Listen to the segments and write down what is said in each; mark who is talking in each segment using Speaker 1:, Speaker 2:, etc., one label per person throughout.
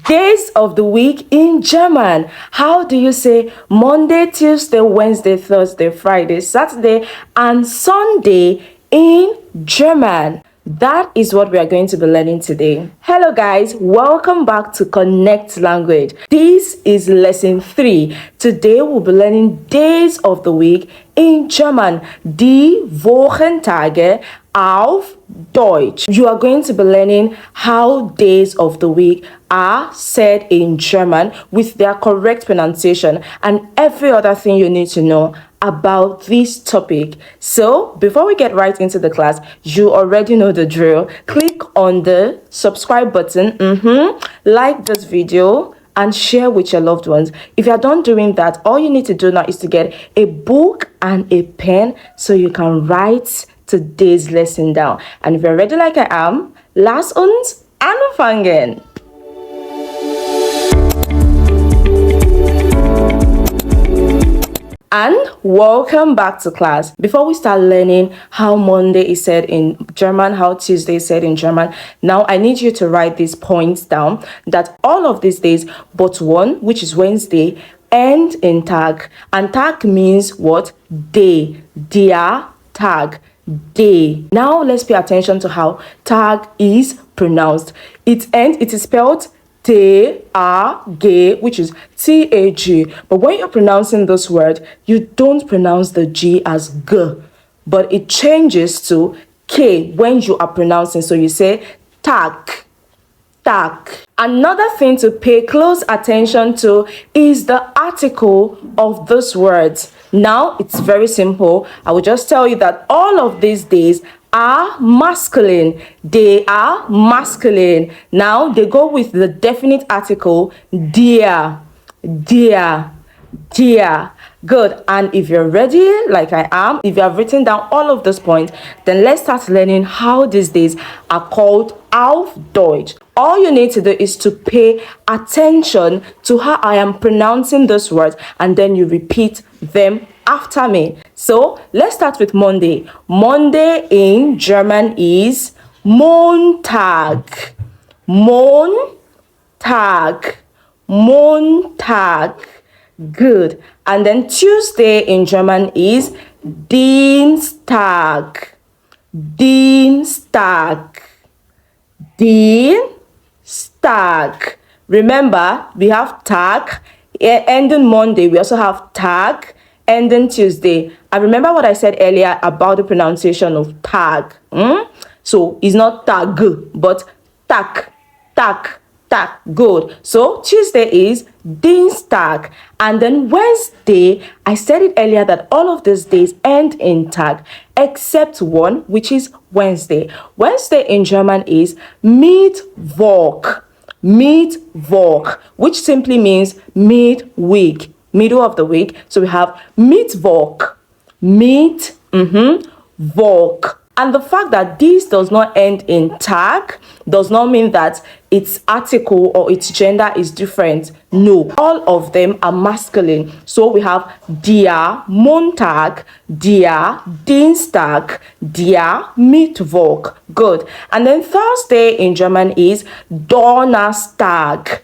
Speaker 1: Days of the week in German. How do you say Monday, Tuesday, Wednesday, Thursday, Friday, Saturday, and Sunday in German? That is what we are going to be learning today. Hello guys, welcome back to Connect Language. This is lesson 3. Today we'll be learning days of the week in German. Die Wochentage auf Deutsch. You are going to be learning how days of the week are said in German with their correct pronunciation and every other thing you need to know about this topic. So before we get right into the class, you already know the drill. Click on the subscribe button, like this video and share with your loved ones. If you're done doing that, all you need to do now is to get a book and a pen so you can write today's lesson down. And if you're ready like I am, lass uns anfangen. And welcome back to class. Before we start learning how Monday is said in German, how Tuesday is said in German, now I need you to write these points down that all of these days but one, which is Wednesday, end in Tag. And Tag means what? Day. Der Tag. Day. Now let's pay attention to how Tag is pronounced. It is spelled T-A-G, which is T-A-G. But when you're pronouncing this word, you don't pronounce the G as G, but it changes to K when you are pronouncing. So you say Tag, Tag. Another thing to pay close attention to is the article of this word. Now, it's very simple. I will just tell you that all of these days are masculine. They are masculine. Now they go with the definite article dear, dear, dear. Good. And if you're ready like I am, if you have written down all of those points, then let's start learning how these days are called auf Deutsch. All you need to do is to pay attention to how I am pronouncing those words and then you repeat them after me. So let's start with Monday. Monday in German is Montag. Montag. Montag. Good. And then Tuesday in German is Dienstag. Dienstag. Dienstag. Remember, we have Tag. Ending Monday, we also have Tag. Ending Tuesday. I remember what I said earlier about the pronunciation of Tag. So it's not Tag, but Tag, Tag, Tag. Good. So Tuesday is Dienstag. And then Wednesday, I said it earlier that all of these days end in Tag, except one, which is Wednesday. Wednesday in German is Mittwoch. Mittwoch, which simply means midweek. Middle of the week. So we have Mittwoch, Mittwoch. And the fact that this does not end in Tag does not mean that its article or its gender is different. No, all of them are masculine. So we have der Montag, der Dienstag, der Mittwoch. Good. And then Thursday in German is Donnerstag.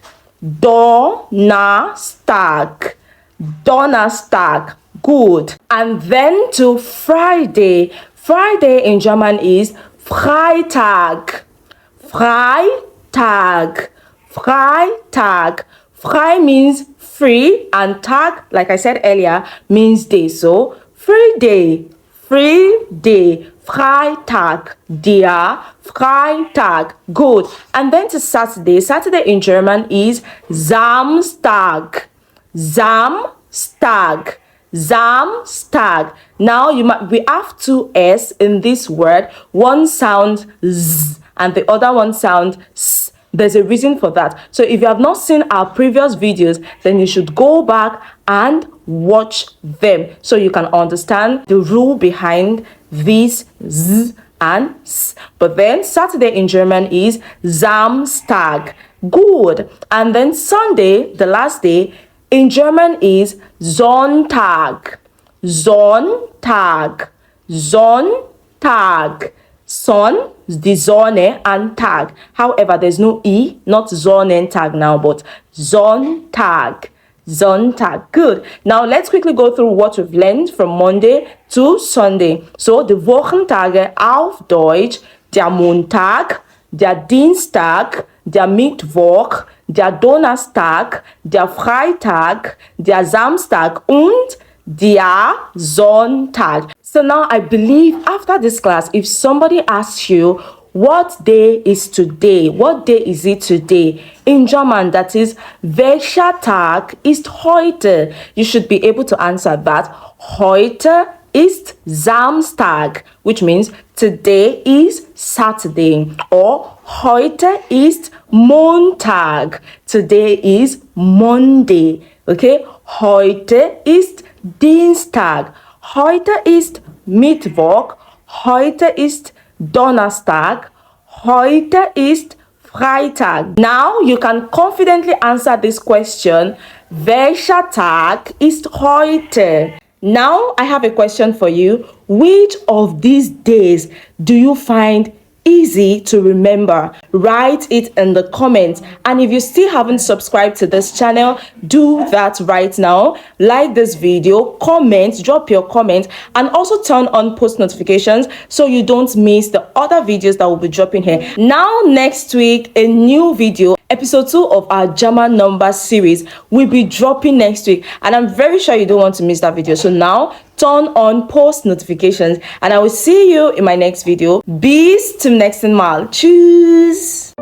Speaker 1: Donnerstag. Donnerstag. Good. And then to Friday. Friday in German is Freitag. Freitag. Freitag. Frei means free and Tag, like I said earlier, means day. So free day. Free day. Freitag. Der Freitag. Good. And then to Saturday. Saturday in German is Samstag. Samstag. Samstag. Now we have two S in this word. One sound Z and the other one sound S. There's a reason for that. So if you have not seen our previous videos, then you should go back and watch them so you can understand the rule behind this Z and S. But then Saturday in German is Samstag. Good. And then Sunday, the last day, in German is Sonntag. Sonntag. Sonntag. Son, the Sonne, and Tag. However, there's no E, not Sonnentag now, but Sonntag. Sonntag. Good. Now let's quickly go through what we've learned from Monday to Sunday. So the Wochentage auf Deutsch, der Montag, der Dienstag, der Mittwoch, der Donnerstag, der Freitag, der Samstag und der Sonntag. So now I believe after this class, if somebody asks you, what day is today? What day is it today? In German, that is, welcher Tag ist heute? You should be able to answer that. Heute ist Samstag, which means today is Saturday. Or heute ist Montag. Today is Monday. Okay? Heute ist Dienstag. Heute ist Mittwoch. Heute ist Donnerstag. Heute ist Freitag. Now you can confidently answer this question. Welcher Tag ist heute? Now I have a question for you. Which of these days do you find easy to remember? Write it in the comments. And if you still haven't subscribed to this channel, do that right now. Like this video, comment, drop your comment, and also turn on post notifications so you don't miss the other videos that will be dropping here. Now next week, a new video, episode 2 of our German number series, will be dropping next week, and I'm very sure you don't want to miss that video. So now turn on post notifications, and I will see you in my next video. Bis zum nächsten Mal. Tschüss.